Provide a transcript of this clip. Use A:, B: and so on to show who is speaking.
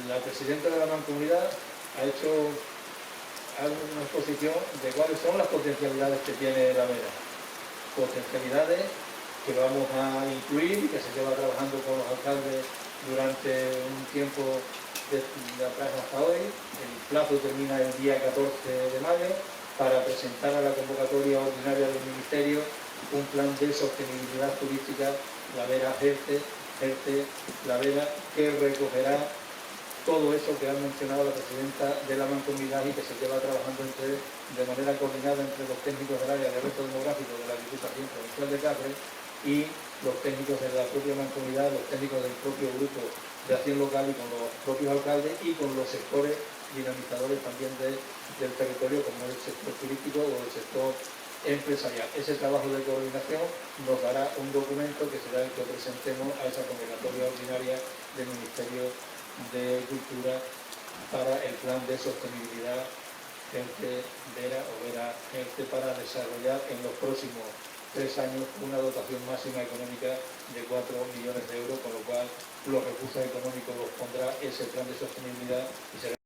A: la presidenta de la Mancomunidad ha hecho una exposición de cuáles son las potencialidades que tiene la Vera. Potencialidades que vamos a incluir y que se lleva trabajando con los alcaldes durante un tiempo de atrás hasta hoy. El plazo termina el día 14 de mayo para presentar a la convocatoria ordinaria del Ministerio un plan de sostenibilidad turística, la Vera Jerte, la Vera, que recogerá todo eso que ha mencionado la presidenta de la Mancomunidad y que se lleva trabajando de manera coordinada entre los técnicos del área de reto demográfico de la Diputación Provincial de Cáceres y los técnicos de la propia Mancomunidad, los técnicos del propio grupo de acción local y con los propios alcaldes y con los sectores dinamizadores también del territorio, como el sector turístico o el sector empresarial. Ese trabajo de coordinación nos dará un documento que será el que presentemos a esa convocatoria ordinaria del Ministerio de Cultura para el plan de sostenibilidad Gente Vera o Vera Gente para desarrollar en los próximos 3 años una dotación máxima económica de 4 millones de euros, con lo cual los recursos económicos los pondrá ese plan de sostenibilidad y será